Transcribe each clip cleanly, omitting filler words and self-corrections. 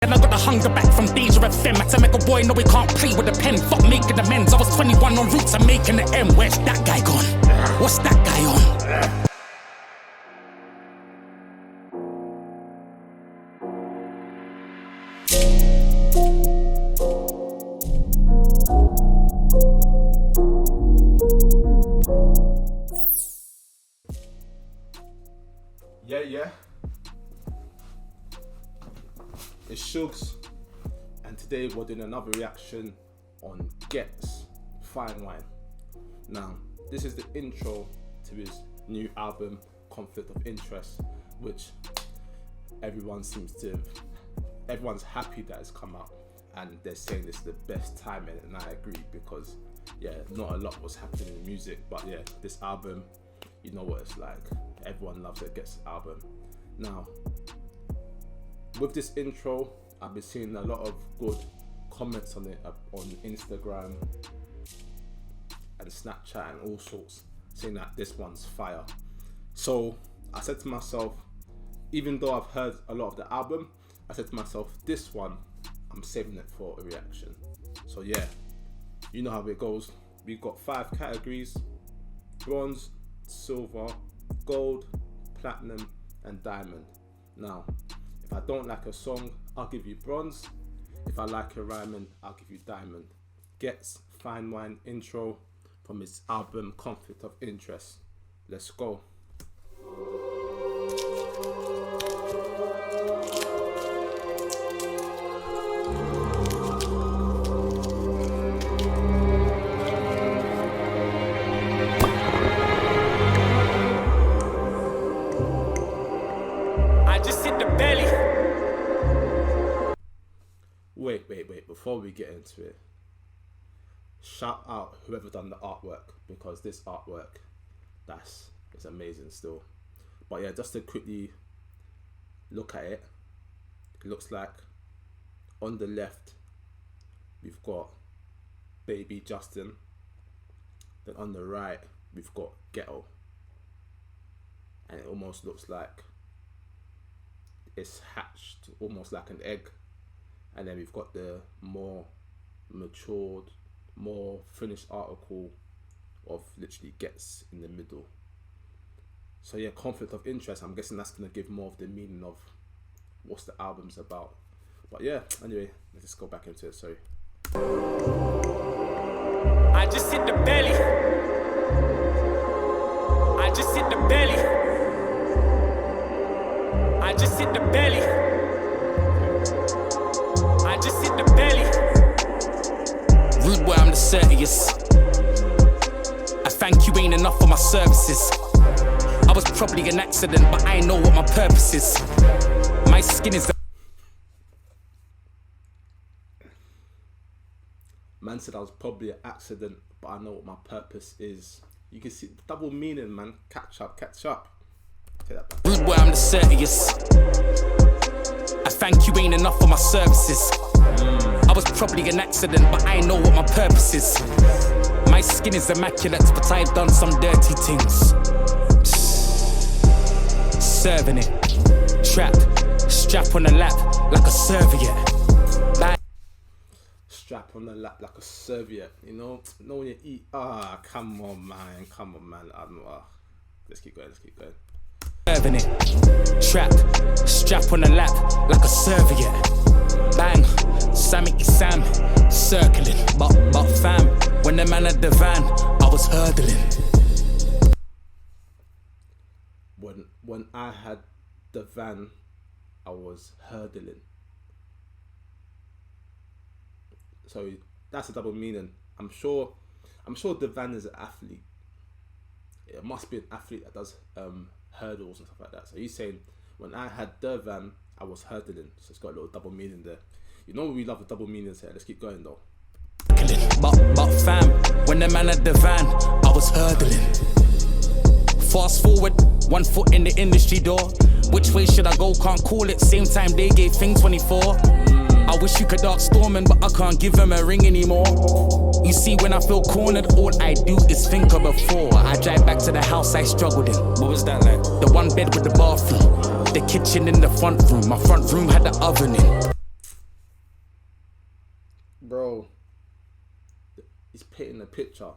And I got the hunger back from Deja FM. I had to make a boy know he can't play with a pen. Fuck making amends. I was 21 on routes and making the M. Where's that guy gone? What's that guy on? Yeah. It's Shugs, and today we're doing another reaction on Ghetts, Fine Wine. Now, this is the intro to his new album, Conflict of Interest, which everyone's happy that it's come out, and they're saying this is the best timing, and I agree because not a lot was happening in music, but this album, you know what it's like. Everyone loves a Ghetts album. Now, with this intro, I've been seeing a lot of good comments on it on Instagram and Snapchat and all sorts, saying that this one's fire. So I said to myself, even though I've heard a lot of the album, I said to myself, this one, I'm saving it for a reaction. So you know how it goes. We've got 5 categories: bronze, silver, gold, platinum, and diamond. Now, if I don't like a song, I'll give you bronze. If I like a rhyming, I'll give you diamond. Ghetts, Fine Wine intro from his album Conflict of Interest. Let's go. Wait, before we get into it, shout out whoever done the artwork, because this artwork, it's amazing still. But just to quickly look at it, it looks like on the left we've got Baby Justin, then on the right we've got Ghetto, and it almost looks like it's hatched almost like an egg. And then we've got the more matured, more finished article of literally Ghetts in the middle. So Conflict of Interest, I'm guessing that's going to give more of the meaning of what's the album's about. But anyway, let's just go back into it, sorry. I just hit the belly. I just hit the belly. I just hit the belly. I just hit the belly. Rude boy, I'm the serious. I thank you ain't enough for my services. I was probably an accident, but I know what my purpose is. My skin is Man said I was probably an accident, but I know what my purpose is. You can see the double meaning, man. Catch up. Take that back. Rude boy, I'm the serious. I thank you ain't enough for my services. I was probably an accident, but I know what my purpose is. My skin is immaculate, but I've done some dirty things. Serving it, trap, strap on the lap like a serviette. Strap on the lap like a serviette, you know when you eat. Come on, man. Let's keep going. Serving it, trap, strap on the lap like a serviette. Bang, Sammy Sam, circling. But fam, when the man at the van, I was hurdling. When I had the van, I was hurdling. So that's a double meaning. I'm sure the van is an athlete. It must be an athlete that does hurdles and stuff like that. So he's saying, when I had the van, I was hurdling. So it's got a little double meaning there. You know we love the double meanings here. Let's keep going though. But fam, when the man at the van, I was hurdling. Fast forward, 1 foot in the industry door. Which way should I go? Can't call it. Same time they gave thing 24. I wish you could ask Stormin', but I can't give him a ring anymore. You see, when I feel cornered, all I do is think of before I drive back to the house I struggled in. What was that like? The one bed with the bathroom, the kitchen in the front room. My front room had the oven in. bro, he's painting a picture.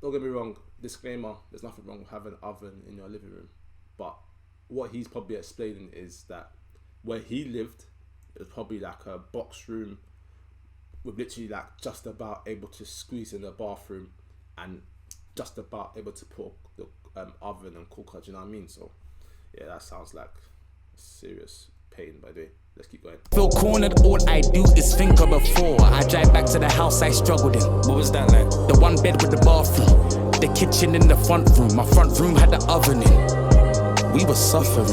Don't get me wrong, disclaimer, there's nothing wrong with having an oven in your living room. But what he's probably explaining is that where he lived, it was probably like a box room with literally like just about able to squeeze in the bathroom and just about able to put the oven and cooker, do you know what I mean? So yeah, that sounds like serious pain, by the way. Let's keep going. Feel cornered, all I do is think of before I drive back to the house I struggled in. What was that like? The one bed with the bathroom, the kitchen in the front room. My front room had the oven in. We were suffering.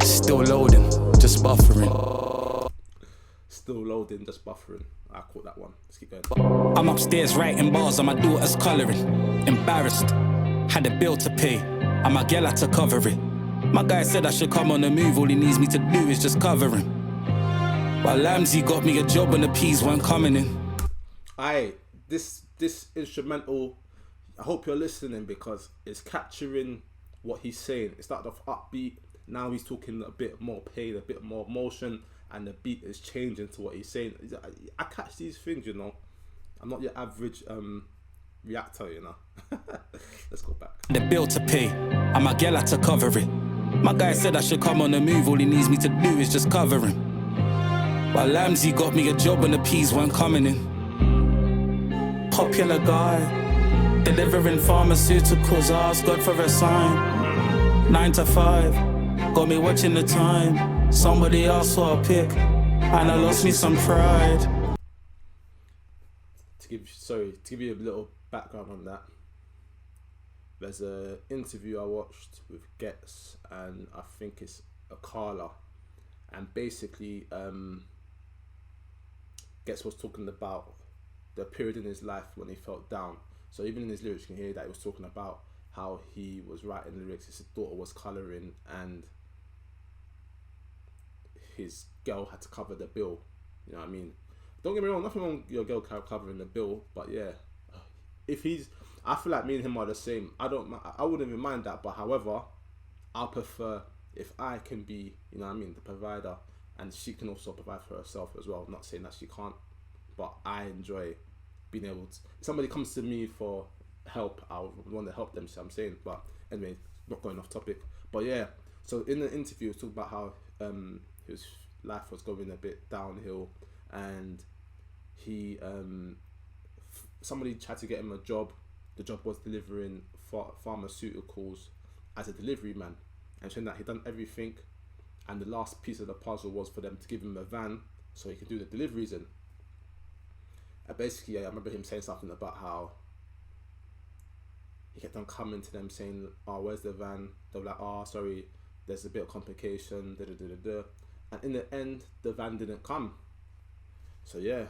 Still loading, just buffering. Still loading, just buffering. I caught that one. Let's keep going. I'm upstairs writing bars on my daughter's colouring. Embarrassed, had a bill to pay, and my girl had to cover it. My guy said I should come on the move, all he needs me to do is just cover him. While Lamsey got me a job when the peas weren't coming in. Aye, this instrumental, I hope you're listening because it's capturing what he's saying. It started off upbeat, now he's talking a bit more pain, a bit more emotion, and the beat is changing to what he's saying. I catch these things, you know. I'm not your average reactor, you know. Let's go back. The bill to pay, and my girl had to cover it. My guy said I should come on the move, all he needs me to do is just cover him. While Lamsey got me a job when the peas weren't coming in. Popular guy, delivering pharmaceuticals, asked God for a sign. 9 to 5, got me watching the time. Somebody else saw a pic, and I lost me some pride. To give you a little background on that, there's an interview I watched with Ghetts, and I think it's a Carla, and basically Ghetts was talking about the period in his life when he felt down. So even in his lyrics you can hear that he was talking about how he was writing lyrics, his daughter was colouring, and his girl had to cover the bill, you know what I mean? Don't get me wrong, nothing wrong with your girl covering the bill, but yeah, I feel like me and him are the same. I wouldn't even mind that, but however, I prefer if I can be, you know what I mean, the provider, and she can also provide for herself as well. I'm not saying that she can't, but I enjoy being able to, if somebody comes to me for help, I want to help them, so I'm saying, but anyway, not going off topic. But yeah, so in the interview, he was talking about how his life was going a bit downhill, and he somebody tried to get him a job. The job was delivering pharmaceuticals as a delivery man, and showing that he'd done everything, and the last piece of the puzzle was for them to give him a van so he could do the deliveries in. And basically, I remember him saying something about how he kept on coming to them saying, "Oh, where's the van?" They were like, "Oh, sorry, there's a bit of complication." And in the end, the van didn't come. So yeah,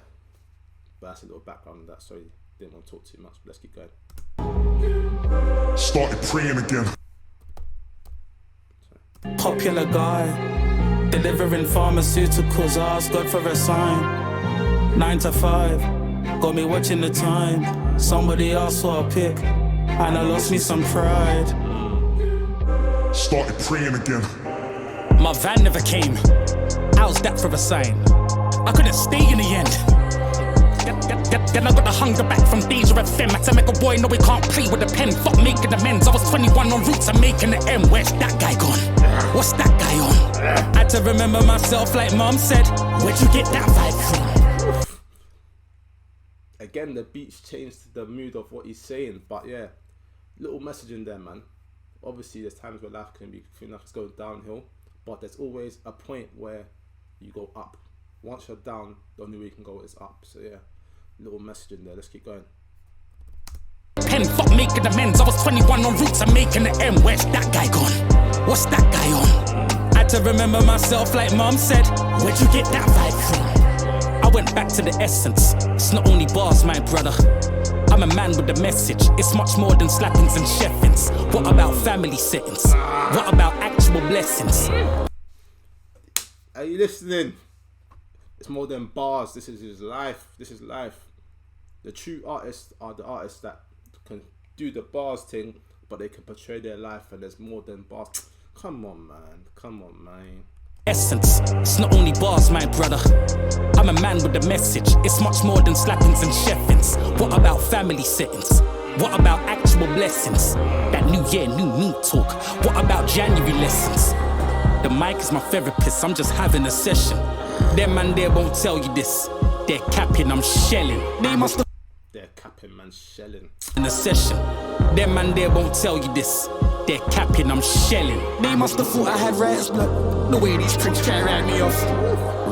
but that's a little background on that. Sorry, didn't want to talk too much, but let's keep going. Started praying again. Popular guy, delivering pharmaceuticals, asked God for a sign. 9 to 5, got me watching the time. Somebody else saw a pic, and I lost me some pride. Started praying again. My van never came. How's that for a sign? I couldn't stay in the end. Then I got the hunger back from Deja FM. Had to make a boy know he can't play with a pen. Fuck making amends. I was 21 on route to making the M. Where's that guy gone? What's that guy on? Had to remember myself like mom said. Where'd you get that vibe from? Again, the beats changed the mood of what he's saying, but yeah, little message in there, man. Obviously, there's times where life can feel like it's going downhill, but there's always a point where you go up. Once you're down, the only way you can go is up. So yeah, little message in there. Let's keep going. Pen, fuck making amends. I was 21 on route to making the M. Where's that guy gone? What's that guy on? Had to remember myself like mom said. Where'd you get that vibe from? I went back to the essence. It's not only bars, my brother. I'm a man with a message. It's much more than slappings and chefings. What about family settings? What about actual blessings? Are you listening? It's more than bars. This is his life. This is life. The true artists are the artists that can do the bars thing, but they can portray their life, and there's more than bars. Come on, man. Come on, man. essence. It's not only bars, my brother. I'm a man with a message. It's much more than slappings and chefins. What about family settings? What about actual blessings? That new year, new me talk. What about January lessons? The mic is my therapist, I'm just having a session. Them man there won't tell you this. They're capping, I'm shelling. They must have. They're capping, man, shelling. In a session. Them man there won't tell you this. They're capping, I'm shelling. They must have thought I had writer's blood. The way these pricks try to write me off.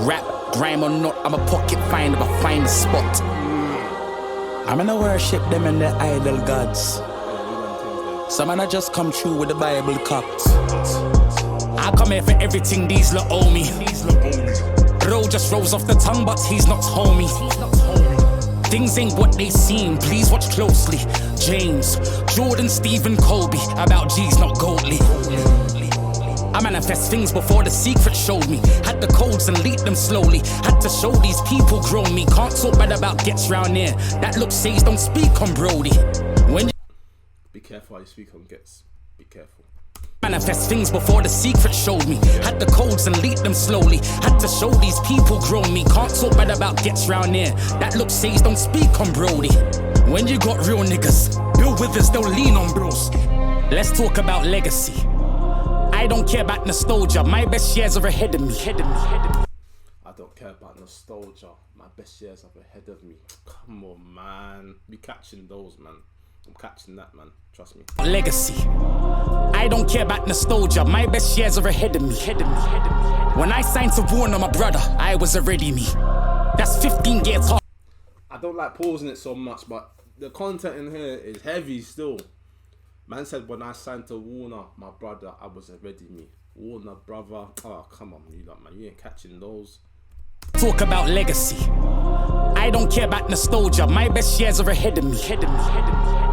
Rap, grime or not, I'm a pocket finder, but find a spot. I'm gonna worship them and their idol gods. Some man I just come through with the Bible cocked. I come here for everything these lot owe me. Bro just rolls off the tongue, but he's not homie. Things ain't what they seem, please watch closely. James, Jordan, Stephen, Kobe, about G's not Goldly. I manifest things before the secret showed me. Had the codes and leaked them slowly. Had to show these people grown me. Can't talk bad about Ghetts round here. That look says don't speak on Brody. When you be careful how you speak on Ghetts. Be careful. Manifest things before the secret showed me. Had the codes and leaked them slowly. Had to show these people grown me. Can't talk bad about Ghetts round here. That look says don't speak on Brody. When you got real niggas, Bill Withers don't lean on bros. Let's talk about legacy. I don't care about nostalgia. My best years are ahead of me. I don't care about nostalgia. My best years are ahead of me. Come on, man. Be catching those, man. I'm catching that, man. Trust me. Legacy. I don't care about nostalgia. My best years are ahead of me. When I signed to Warner, my brother, I was already me. That's 15 years hard. I don't like pausing it so much, but the content in here is heavy still. Man said when I signed to Warner, my brother, I was already me. Warner, brother. Oh, come on, you lot, man. You ain't catching those. Talk about legacy. I don't care about nostalgia. My best years are ahead of me.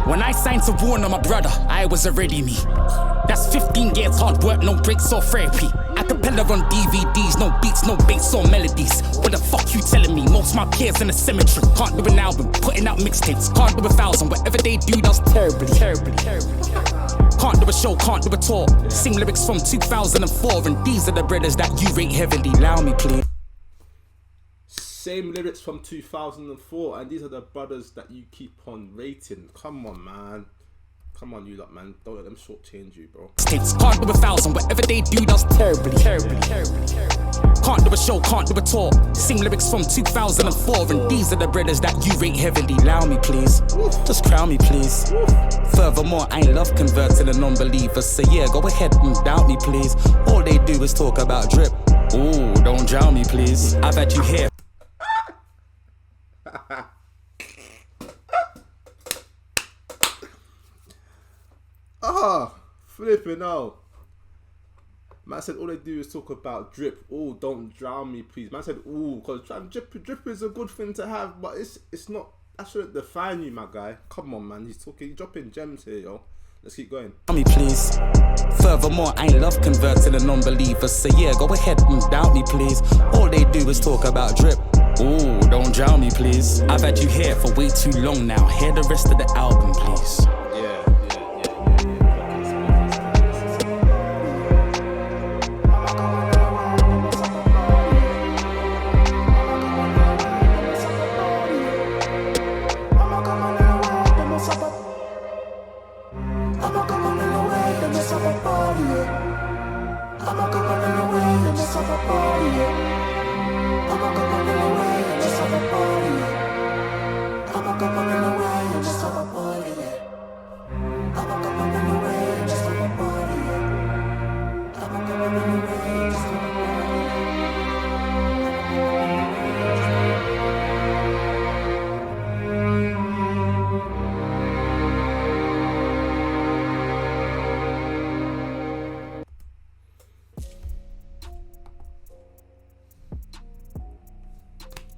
When I signed to Warner, my brother, I was already me. That's 15 years hard work, no breaks or therapy. Acapella on DVDs, no beats, no bass or melodies. What the fuck you telling me? Most my peers in the cemetery. Can't do an album, putting out mixtapes. Can't do 1,000, whatever they do does terribly. Can't do a show, can't do a tour. Sing lyrics from 2004, and these are the brothers that you rate heavily. Allow me, please. Same lyrics from 2004, and these are the brothers that you keep on rating. Come on, man. Come on, you lot, man. Don't let them shortchange you, bro. States can't do 1,000, whatever they do does terribly. Can't do a show, can't do a tour. Sing lyrics from 2004, and these are the brothers that you rate heavily. Allow me, please. Just crown me, please. Furthermore, I ain't love converting a non-believer, so yeah, go ahead and doubt me, please. All they do is talk about drip. Ooh, don't drown me, please. I've had you here. Flipping out. Man said all they do is talk about drip. Oh, don't drown me, please. Man said, ooh, because drip is a good thing to have, but it's not. That shouldn't define you, my guy. Come on, man. He's dropping gems here, yo. Let's keep going. Me, please. Furthermore, I ain't love converting a non-believer, so yeah, go ahead and doubt me, please. All they do is talk about drip. Ooh, don't drown me, please. I've had you here for way too long now. Hear the rest of the album, please.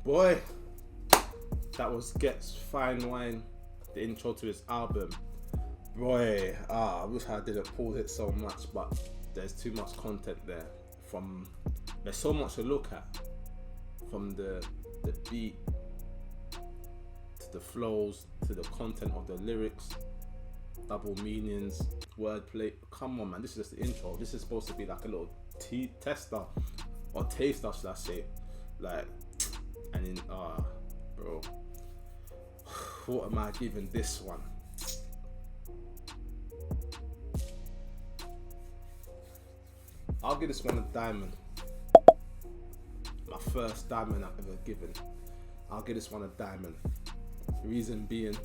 Boy, that was Ghetts Fine Wine, the intro to his album. Boy, I wish I didn't pause it so much, but there's too much content there. There's so much to look at, from the beat to the flows to the content of the lyrics, double meanings, wordplay. Come on, man, this is just the intro. This is supposed to be like a little tester or taster, should I say? Like, and then bro, what am I giving this one? I'll give this one a diamond. My first diamond I've ever given. I'll give this one a diamond. Reason being,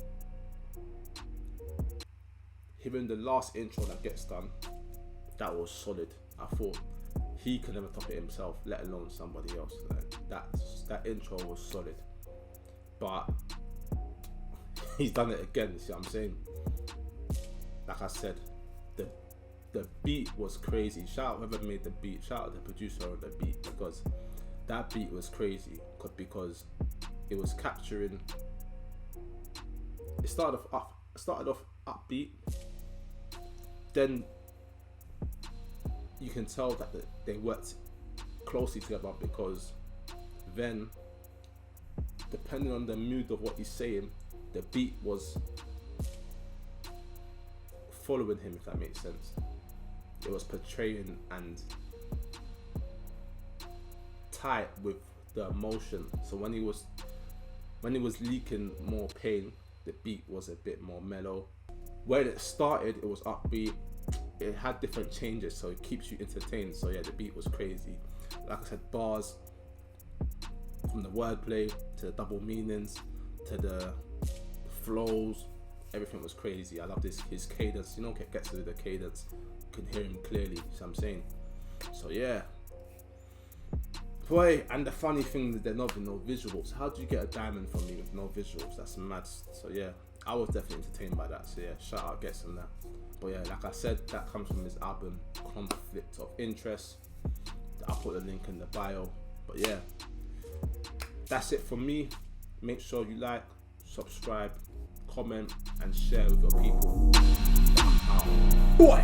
even the last intro that gets done, that was solid. I thought he could never top it himself, let alone somebody else. Like, that intro was solid. But he's done it again, see what I'm saying? Like I said, the beat was crazy. Shout out whoever made the beat, shout out the producer on the beat, because that beat was crazy, because it was capturing, it started off upbeat, then you can tell that they worked closely together, because then, depending on the mood of what he's saying, the beat was following him, if that makes sense. It was portraying and tight with the emotion. So when he was leaking more pain, the beat was a bit more mellow. When it started, it was upbeat. It had different changes, so it keeps you entertained. So yeah, the beat was crazy. Like I said, bars, from the wordplay to the double meanings to the flows, everything was crazy. I love his cadence. You know, Ghetts to the cadence. You can hear him clearly. You see what I'm saying? So yeah. Boy, and the funny thing is there's not been no visuals. How do you get a diamond from me with no visuals? That's mad. So yeah, I was definitely entertained by that. So yeah, shout out Ghetts on that. But yeah, like I said, that comes from his album Conflict of Interest. I'll put the link in the bio. But yeah, that's it from me. Make sure you like, subscribe, comment, and share with your people. Boy!